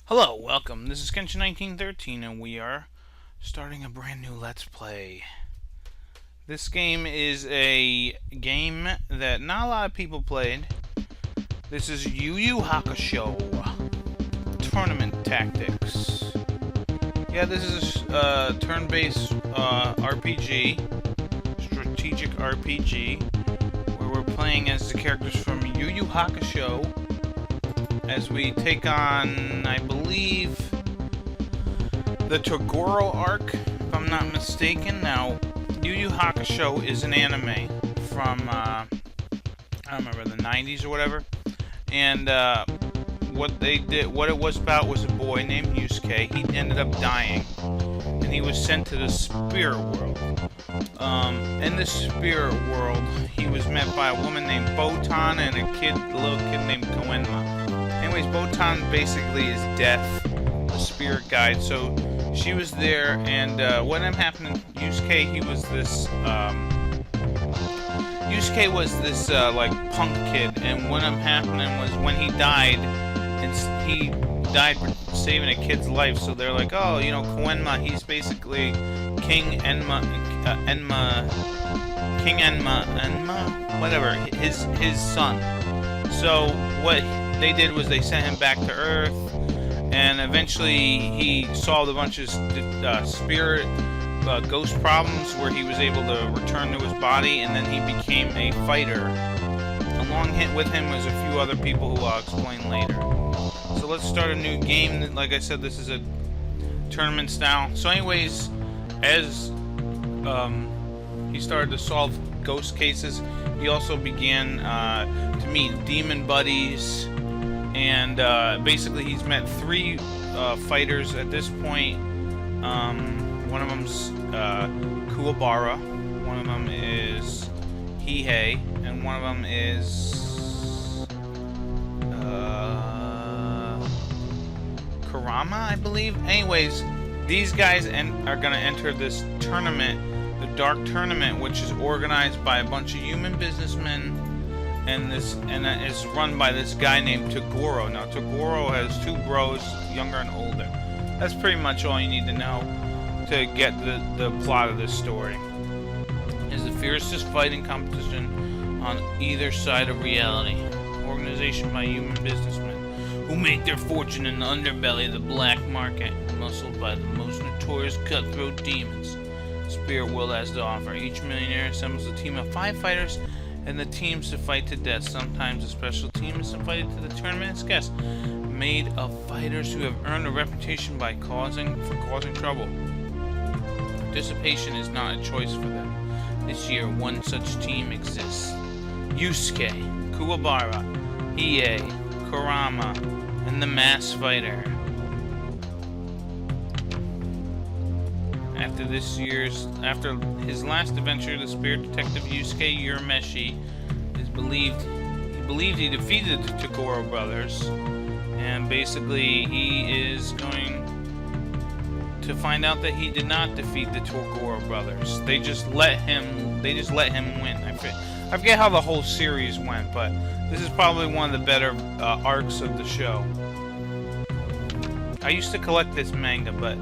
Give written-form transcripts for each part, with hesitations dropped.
Hello, welcome. This is Kenshin 1913 and we are starting a brand new Let's Play. This game is a game that not a lot of people played. This is Yu Yu Hakusho Tournament Tactics. Yeah, this is a turn-based RPG, strategic RPG, where we're playing as the characters from Yu Yu Hakusho as we take on, I believe, the Torguro arc, if I'm not mistaken. Now, Yu Yu Hakusho is an anime from, I don't remember, the 90s or whatever. And what it was about was a boy named Yusuke. He ended up dying, and he was sent to the spirit world. In the spirit world, he was met by a woman named Botan and a little kid named Koenma. Anyways, Botan basically is death, the spirit guide. So she was there, and what ended up happening? Yusuke, he was this. Yusuke was this like punk kid, and what ended up happening was when he died, he died for saving a kid's life. So they're like, oh, you know, Koenma, he's basically King Enma, whatever, his son. So what they did was they sent him back to Earth, and eventually he solved a bunch of spirit ghost problems where he was able to return to his body, and then he became a fighter. Along with him was a few other people who I'll explain later. So let's start a new game. Like I said, this is a tournament style. So anyways, as he started to solve ghost cases, he also began to meet demon buddies, and basically he's met three fighters at this point. One of them's Kuabara, one of them is Hihei, and one of them is Karama, I believe. Anyways, these guys are going to enter this tournament, the Dark Tournament, which is organized by a bunch of human businessmen, and is run by this guy named Toguro. Now, Toguro has two bros, younger and older. That's pretty much all you need to know to get the plot of this story. Is the fiercest fighting competition on either side of reality. Organization by human businessmen who make their fortune in the underbelly of the black market, muscled by the most notorious cutthroat demons spirit world has to offer. Each millionaire assembles a team of 5 fighters, and the teams to fight to death. Sometimes a special team is invited to the tournament as guests, made of fighters who have earned a reputation by causing trouble. Participation is not a choice for them. This year, one such team exists. Yusuke, Kuabara, Hihei, Karama, and the Mass Fighter. After his last adventure, the spirit detective Yusuke Urameshi believed he defeated the Toguro brothers, and basically he is going to find out that he did not defeat the Torguro brothers. They just let him win. I forget how the whole series went, but this is probably one of the better arcs of the show. I used to collect this manga, but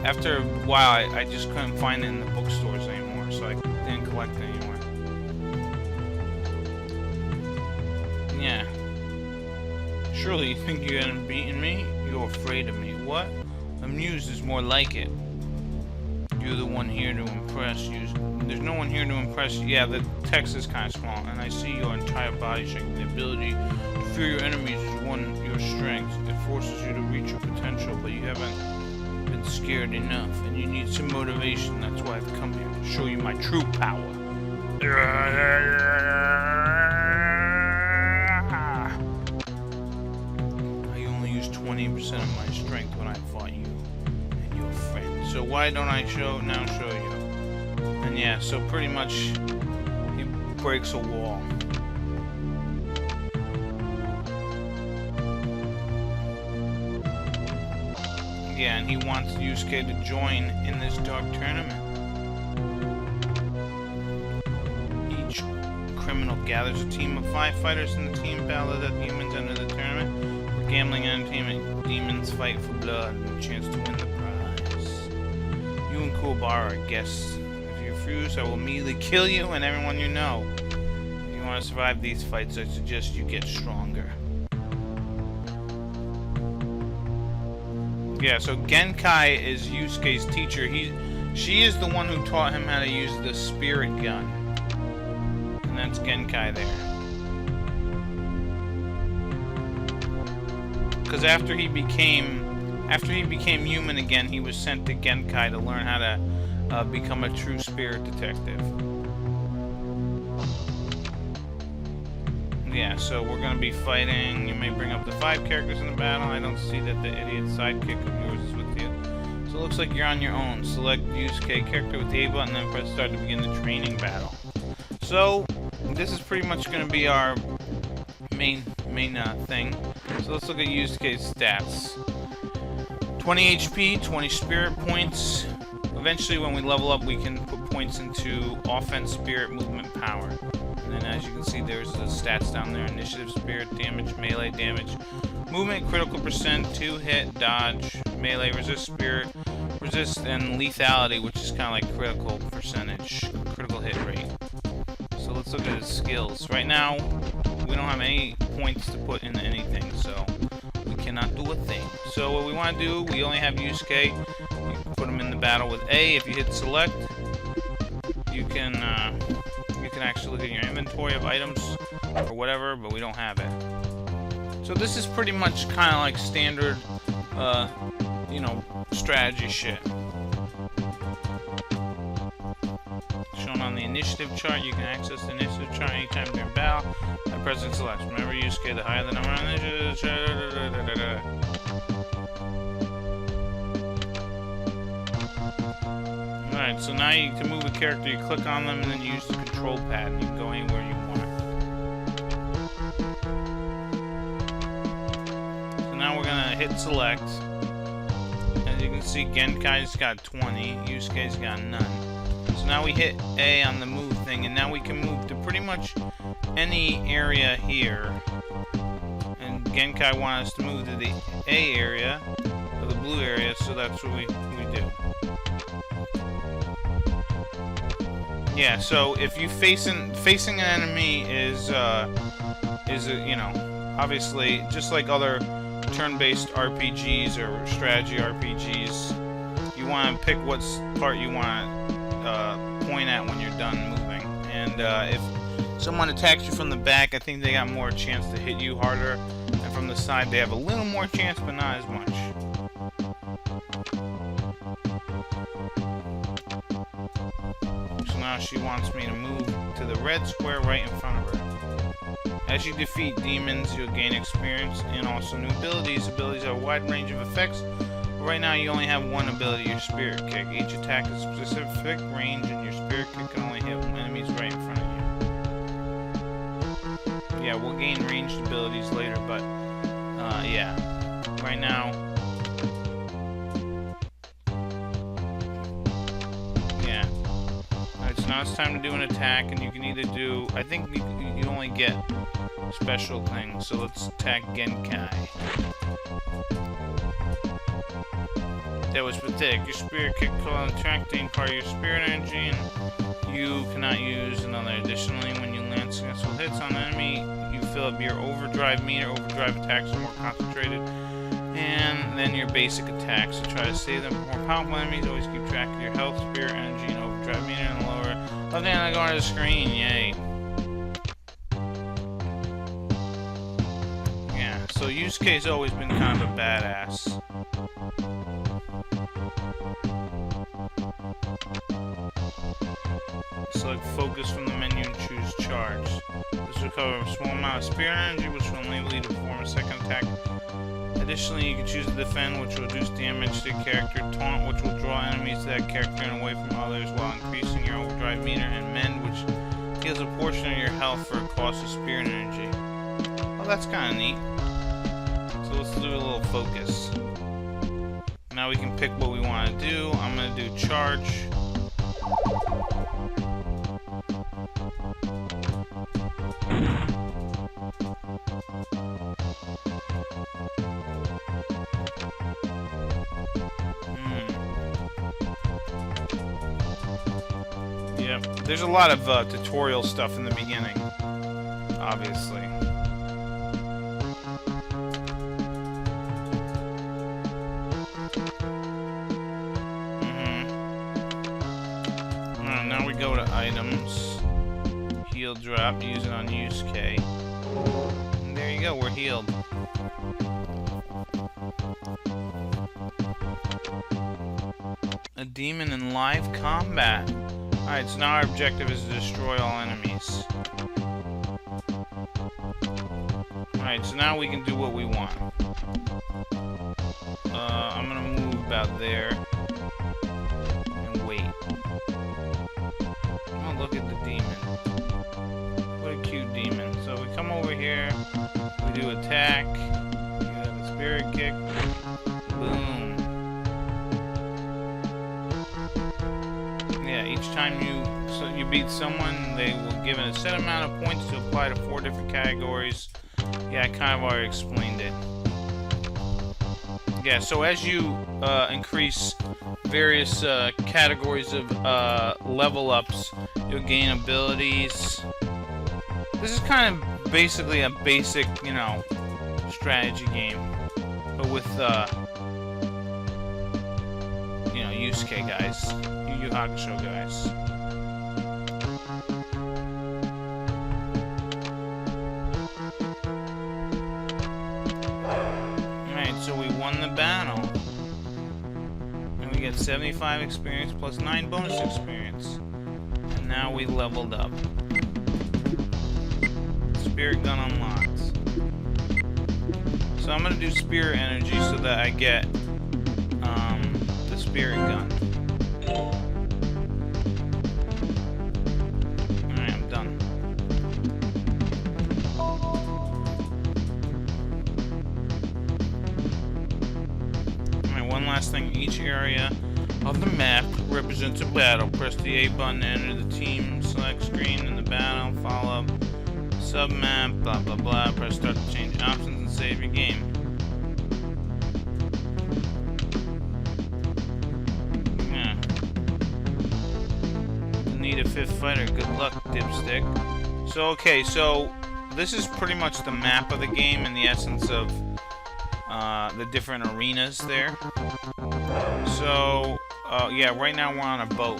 after a while I just couldn't find it in the bookstores anymore, so I didn't collect it anymore. Yeah. Surely you think you hadn't beaten me? You're afraid of me. What? Amused is more like it. You're the one here to impress. There's no one here to impress you. Yeah, the text is kind of small, and I see your entire body shaking. The ability to fear your enemies is one of your strengths. It forces you to reach your potential, but you haven't been scared enough, and you need some motivation. That's why I've come here to show you my true power. I only used 20% of my strength when I fought you and your friend. So why don't I show you? And yeah, so pretty much he breaks a wall. Yeah, and he wants Yusuke to join in this dark tournament. Each criminal gathers a team of 5 fighters in the team battle that humans enter the tournament. gambling entertainment. Demons fight for blood and a chance to win the prize. You and Kuabara are guests. If you refuse, I will immediately kill you and everyone you know. If you want to survive these fights, I suggest you get stronger. Yeah, so Genkai is Yusuke's teacher. She is the one who taught him how to use the spirit gun. And that's Genkai there. Because after he became human again, he was sent to Genkai to learn how to become a true spirit detective. Yeah, so we're going to be fighting. You may bring up to 5 characters in the battle. I don't see that the idiot sidekick of yours is with you. So it looks like you're on your own. Select Yusuke character with the A button, then press start to begin the training battle. So this is pretty much going to be our main thing. So let's look at Yusuke's stats. 20 HP, 20 spirit points. Eventually when we level up, we can put points into offense, spirit, movement, power. And then as you can see, there's the stats down there. Initiative, spirit, damage, melee damage, movement, critical percent, 2 hit, dodge, melee, resist, spirit, resist, and lethality, which is kind of like critical percentage, critical hit rate. So let's look at his skills. Right now, we don't have any points to put into anything, so we cannot do a thing. So what we want to do, we only have Yusuke. You can put him in the battle with A. If you hit select, you can actually look at your inventory of items or whatever, but we don't have it. So this is pretty much kind of like standard, you know, strategy shit. Shown on the initiative chart, you can access the initiative chart anytime during battle by pressing select. Remember, Yusuke, the higher the number on initiative. Alright, so now you can move a character, you click on them, and then you use the control pad, and you can go anywhere you want. So now we're gonna hit select. As you can see, Genkai's got 20, Yusuke's got none. So now we hit A on the move thing, and now we can move to pretty much any area here. And Genkai wants us to move to the A area, or the blue area, so that's what we do. Yeah, so if you facing an enemy is you know, obviously just like other turn-based RPGs or strategy RPGs, you want to pick what part you want to point at when you're done moving. And if someone attacks you from the back, I think they got more chance to hit you harder, and from the side they have a little more chance, but not as much. So now she wants me to move to the red square right in front of her. As you defeat demons, you'll gain experience and also new abilities. Abilities have a wide range of effects. But right now you only have one ability, your spirit kick. Each attack has a specific range, and your spirit kick can only hit enemies right in front of you. Yeah, we'll gain ranged abilities later, but yeah. Right now, yeah. Alright, so now it's time to do an attack, and you can either do, I think you only get special things, so let's attack Genkai. That was pathetic. Your spirit kick called attracting part of your spirit energy, and you cannot use another. Additionally, when you land successful hits on an enemy, you fill up your overdrive meter. Overdrive attacks are more concentrated, and then your basic attacks. So try to save them from more powerful enemies. Always keep track of your health, spirit energy, and overdrive meter in the lower left hand corner of the screen. Yay. Yeah, so Yusuke's always been kind of a badass. Select focus from the menu and choose charge. This will cover a small amount of spirit energy, which will enable you to perform a second attack. Additionally, you can choose to defend, which will reduce damage to your character, taunt, which will draw enemies to that character and away from others while increasing your overdrive meter, and mend, which heals a portion of your health for a cost of spirit energy. Oh, that's kind of neat. So let's do a little focus. Now we can pick what we want to do. I'm going to do charge. Yep. There's a lot of tutorial stuff in the beginning, obviously. Now we go to items. Heal drop, use it on Yusuke. And there you go, we're healed. A demon in live combat. Alright, so now our objective is to destroy all enemies. Alright, so now we can do what we want. I'm gonna move about there. And wait. Oh, look at the demon. What a cute demon. So we come over here, we do attack, we have a spirit kick, boom. Yeah, each time you beat someone, they will give it a set amount of points to apply to 4 different categories. Yeah, I kind of already explained it. Yeah, so as you increase various categories of level ups, you'll gain abilities. This is kind of basically a basic, you know, strategy game, but with you know, Yusuke guys, Yu Yu Hakusho guys. Alright, so we won the battle. And we get 75 experience plus 9 bonus experience. And now we leveled up. Spirit gun unlocked. So I'm gonna do spirit energy so that I get the spirit gun. Alright, I'm done. Alright, one last thing. Each area of the map represents a battle. Press the A button to enter the team select screen in the battle. Follow sub-map, blah blah blah. Press start to change options and save your game. Yeah. Need a 5th fighter. Good luck, dipstick. So okay, so this is pretty much the map of the game in the essence of the different arenas there. So yeah, right now we're on a boat.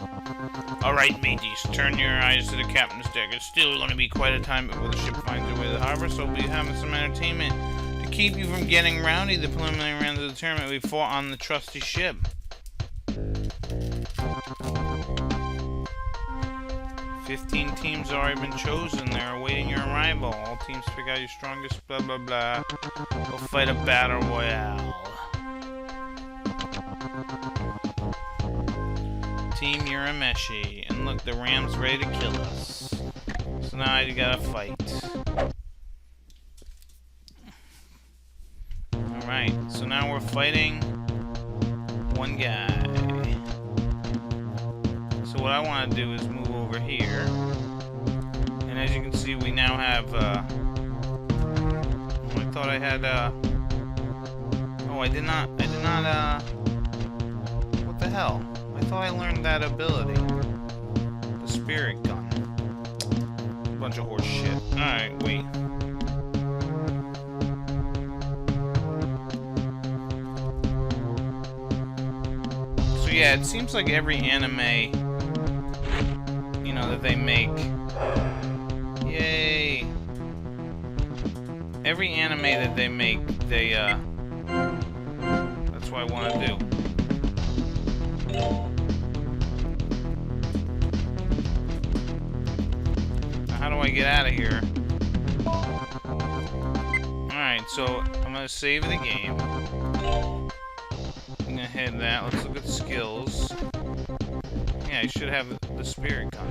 Alright, mateys, turn your eyes to the captain's deck. It's still going to be quite a time before the ship finds its way to the harbor, so we'll be having some entertainment. To keep you from getting rowdy, the preliminary rounds of the tournament we fought on the trusty ship. 15 teams have already been chosen. They're awaiting your arrival. All teams pick out your strongest, blah blah blah. We'll fight a battle royale. Team Urameshi. And look, the ram's ready to kill us. So now you gotta fight. Alright, so now we're fighting one guy. So what I want to do is move over here. And as you can see, we now have, oh, I thought I had, oh, I did not, what the hell? I thought I learned that ability. The spirit gun. Bunch of horse shit. Alright, wait. So yeah, it seems like every anime, you know, that they make. Yay! Every anime that they make, they, that's what I want to do. How do I get out of here? Alright, so I'm gonna save the game. I'm gonna hit that. Let's look at skills. Yeah, I should have the spirit gun.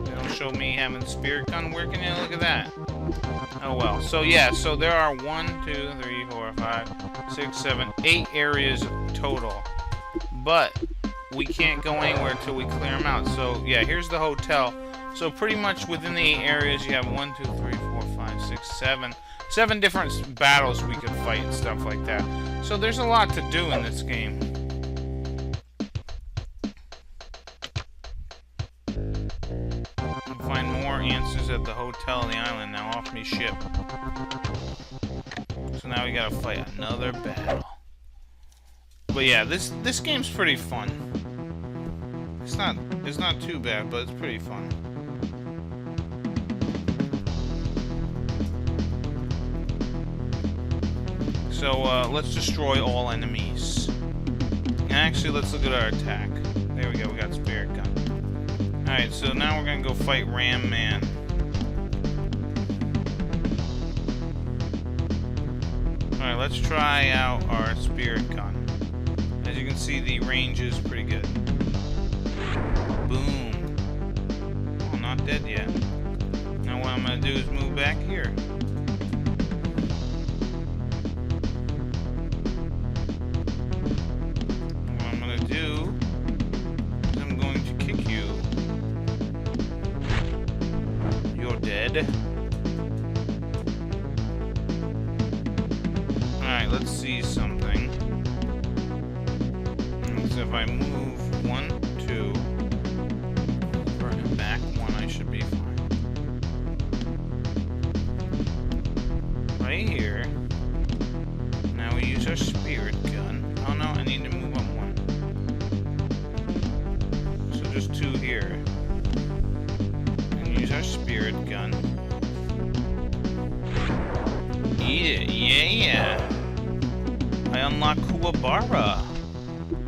They don't show me having the spirit gun working. Yeah, look at that. Oh well. So yeah, so there are 1, 2, 3, 4, 5, 6, 7, 8 areas total. But we can't go anywhere till we clear them out. So yeah, here's the hotel. So pretty much within the 8 areas you have 1, 2, 3, 4, 5, 6, 7. 7 different battles we could fight and stuff like that. So there's a lot to do in this game. I'll find more answers at the hotel on the island now off me ship. So now we gotta fight another battle. But yeah, this game's pretty fun. It's not too bad, but it's pretty fun. So let's destroy all enemies. And actually, let's look at our attack. There we go. We got Spirit Gun. All right, so now we're gonna go fight Ram Man. All right, let's try out our Spirit Gun. As you can see, the range is pretty good. Boom. Oh, not dead yet. Now what I'm going to do is move back here. What I'm going to do is I'm going to kick you. You're dead. Alright, let's see something. So if I move 1, 2, back 1, I should be fine. Right here. Now we use our Spirit Gun. Oh no, I need to move up 1. So just 2 here. And use our Spirit Gun. Eat it, yeah! I unlock Kuabara,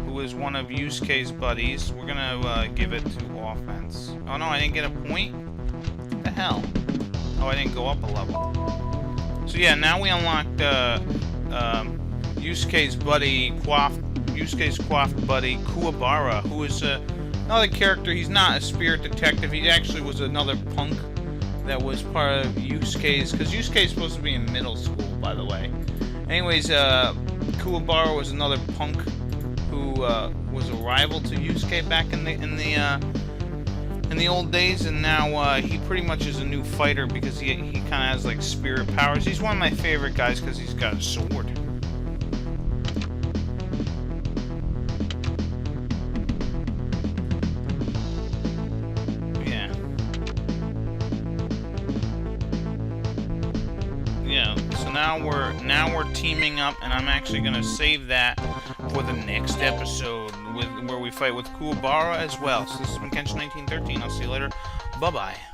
who is one of Yusuke's buddies. We're gonna give it to offense. Oh no, I didn't get a point? What the hell? Oh, I didn't go up a level. So yeah, now we unlocked Yusuke's buddy, Yusuke's coiffed buddy, Kuabara, who is another character. He's not a spirit detective. He actually was another punk that was part of Yusuke's, because Yusuke's supposed to be in middle school, by the way. Anyways, Kuabara was another punk who was a rival to Yusuke back in the old days, and now he pretty much is a new fighter because he kind of has like spirit powers. He's one of my favorite guys because he's got a sword. Yeah. So now we're teaming up, and I'm actually gonna save that for the next episode where we fight with Kuabara as well. So this has been Kenshin 1913. I'll see you later. Bye-bye.